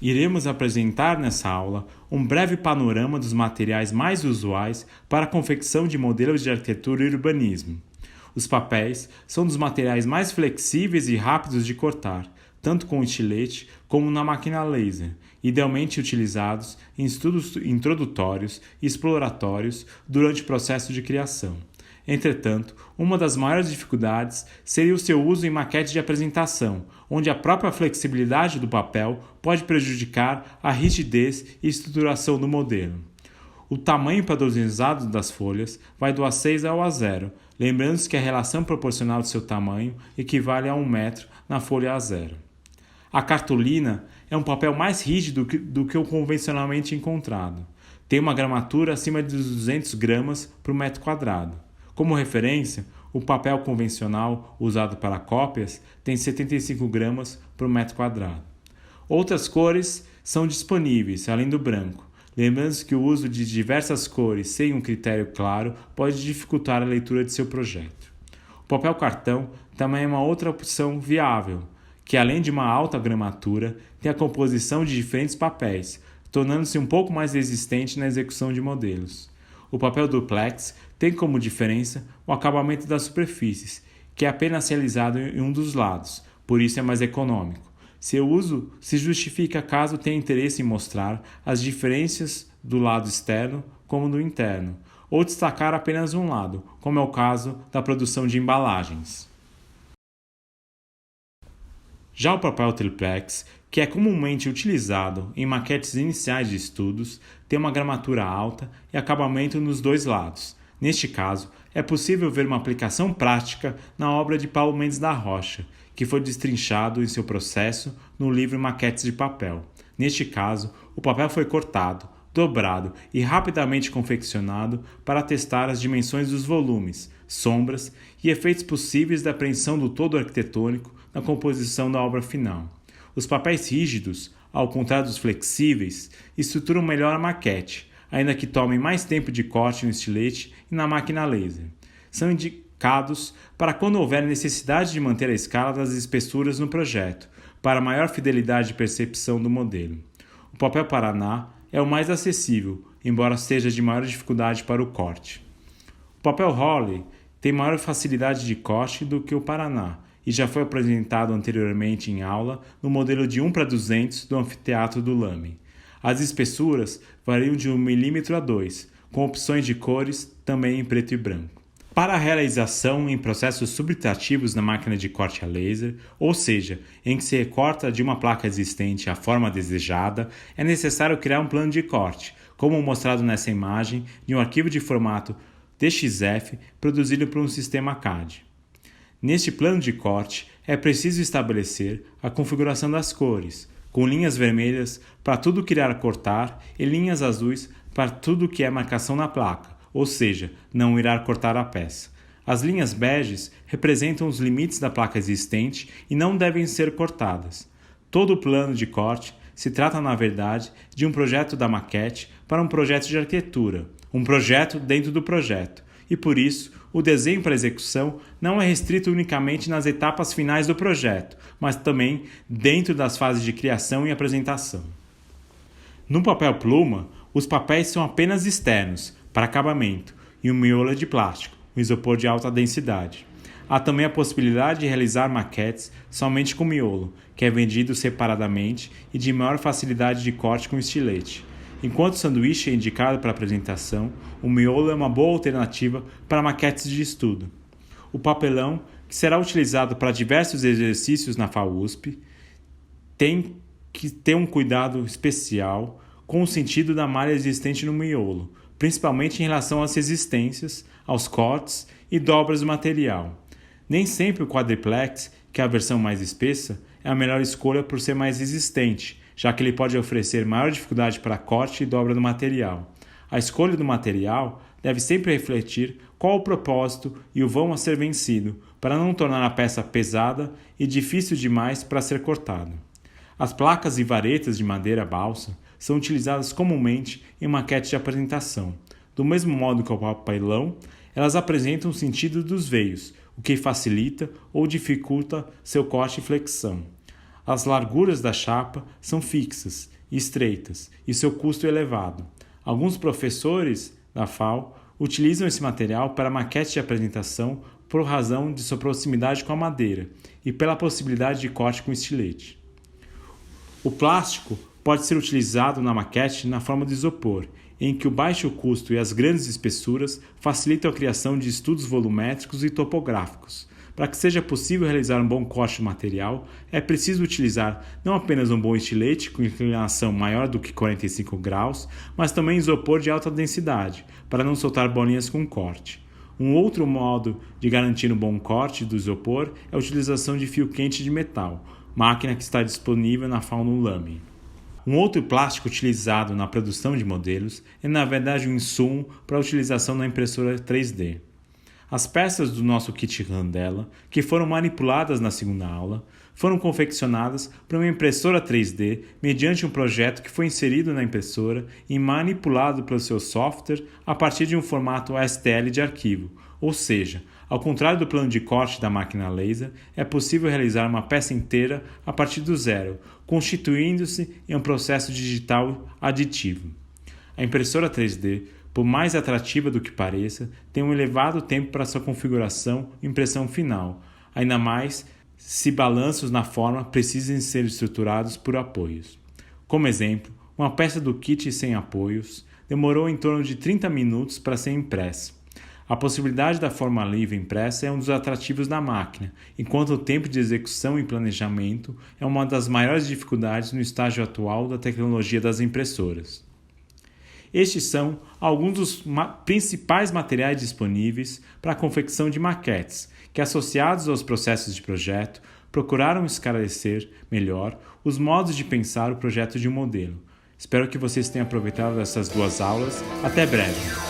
Iremos apresentar nessa aula um breve panorama dos materiais mais usuais para a confecção de modelos de arquitetura e urbanismo. Os papéis são dos materiais mais flexíveis e rápidos de cortar, tanto com estilete como na máquina laser, idealmente utilizados em estudos introdutórios e exploratórios durante o processo de criação. Entretanto, uma das maiores dificuldades seria o seu uso em maquete de apresentação, onde a própria flexibilidade do papel pode prejudicar a rigidez e estruturação do modelo. O tamanho padronizado das folhas vai do A6 ao A0, lembrando-se que a relação proporcional do seu tamanho equivale a 1 metro na folha A0. A cartolina é um papel mais rígido do que o convencionalmente encontrado. Tem uma gramatura acima de 200 gramas por metro quadrado. Como referência, o papel convencional usado para cópias tem 75 gramas por metro quadrado. Outras cores são disponíveis, além do branco. Lembrando-se que o uso de diversas cores sem um critério claro pode dificultar a leitura de seu projeto. O papel cartão também é uma outra opção viável, que além de uma alta gramatura, tem a composição de diferentes papéis, tornando-se um pouco mais resistente na execução de modelos. O papel duplex tem como diferença o acabamento das superfícies, que é apenas realizado em um dos lados, por isso é mais econômico. Seu uso se justifica caso tenha interesse em mostrar as diferenças do lado externo como do interno, ou destacar apenas um lado, como é o caso da produção de embalagens. Já o papel triplex, que é comumente utilizado em maquetes iniciais de estudos, tem uma gramatura alta e acabamento nos dois lados. Neste caso, é possível ver uma aplicação prática na obra de Paulo Mendes da Rocha, que foi destrinchado em seu processo no livro Maquetes de Papel. Neste caso, o papel foi cortado, dobrado e rapidamente confeccionado para testar as dimensões dos volumes, sombras e efeitos possíveis da apreensão do todo arquitetônico na composição da obra final. Os papéis rígidos, ao contrário dos flexíveis, estruturam melhor a maquete, ainda que tomem mais tempo de corte no estilete e na máquina laser. São indicados para quando houver necessidade de manter a escala das espessuras no projeto, para maior fidelidade de percepção do modelo. O papel Paraná é o mais acessível, embora seja de maior dificuldade para o corte. O papel Hawley tem maior facilidade de corte do que o Paraná, e já foi apresentado anteriormente em aula no modelo de 1:200 do Anfiteatro do Lame. As espessuras variam de 1 mm a 2, com opções de cores também em preto e branco. Para a realização em processos subtrativos na máquina de corte a laser, ou seja, em que se recorta de uma placa existente a forma desejada, é necessário criar um plano de corte, como mostrado nessa imagem, de um arquivo de formato DXF produzido por um sistema CAD. Neste plano de corte, é preciso estabelecer a configuração das cores, com linhas vermelhas para tudo que irá cortar e linhas azuis para tudo que é marcação na placa, ou seja, não irá cortar a peça. As linhas beges representam os limites da placa existente e não devem ser cortadas. Todo o plano de corte se trata, na verdade, de um projeto da maquete para um projeto de arquitetura, um projeto dentro do projeto, e por isso o desenho para execução não é restrito unicamente nas etapas finais do projeto, mas também dentro das fases de criação e apresentação. No papel pluma, os papéis são apenas externos, para acabamento, e o miolo é de plástico, um isopor de alta densidade. Há também a possibilidade de realizar maquetes somente com miolo, que é vendido separadamente e de maior facilidade de corte com estilete. Enquanto o sanduíche é indicado para apresentação, o miolo é uma boa alternativa para maquetes de estudo. O papelão, que será utilizado para diversos exercícios na FAUSP, tem que ter um cuidado especial com o sentido da malha existente no miolo, principalmente em relação às resistências, aos cortes e dobras do material. Nem sempre o quadriplex, que é a versão mais espessa, é a melhor escolha por ser mais resistente, já que ele pode oferecer maior dificuldade para corte e dobra do material. A escolha do material deve sempre refletir qual o propósito e o vão a ser vencido, para não tornar a peça pesada e difícil demais para ser cortada. As placas e varetas de madeira balsa são utilizadas comumente em maquetes de apresentação. Do mesmo modo que o papelão, elas apresentam o sentido dos veios, o que facilita ou dificulta seu corte e flexão. As larguras da chapa são fixas e estreitas e seu custo é elevado. Alguns professores da FAO utilizam esse material para maquete de apresentação por razão de sua proximidade com a madeira e pela possibilidade de corte com estilete. O plástico pode ser utilizado na maquete na forma de isopor, em que o baixo custo e as grandes espessuras facilitam a criação de estudos volumétricos e topográficos. Para que seja possível realizar um bom corte do material, é preciso utilizar não apenas um bom estilete com inclinação maior do que 45 graus, mas também isopor de alta densidade, para não soltar bolinhas com corte. Um outro modo de garantir um bom corte do isopor é a utilização de fio quente de metal, máquina que está disponível na FAO no Lame. Um outro plástico utilizado na produção de modelos é na verdade um insumo para a utilização na impressora 3D. As peças do nosso kit Randella, que foram manipuladas na segunda aula, foram confeccionadas por uma impressora 3D mediante um projeto que foi inserido na impressora e manipulado pelo seu software a partir de um formato STL de arquivo, ou seja, ao contrário do plano de corte da máquina laser, é possível realizar uma peça inteira a partir do zero, constituindo-se em um processo digital aditivo. A impressora 3D, por mais atrativa do que pareça, tem um elevado tempo para sua configuração e impressão final, ainda mais se balanços na forma precisem ser estruturados por apoios. Como exemplo, uma peça do kit sem apoios demorou em torno de 30 minutos para ser impressa. A possibilidade da forma livre impressa é um dos atrativos da máquina, enquanto o tempo de execução e planejamento é uma das maiores dificuldades no estágio atual da tecnologia das impressoras. Estes são alguns dos principais materiais disponíveis para a confecção de maquetes, que, associados aos processos de projeto, procuraram esclarecer melhor os modos de pensar o projeto de um modelo. Espero que vocês tenham aproveitado essas 2 aulas. Até breve!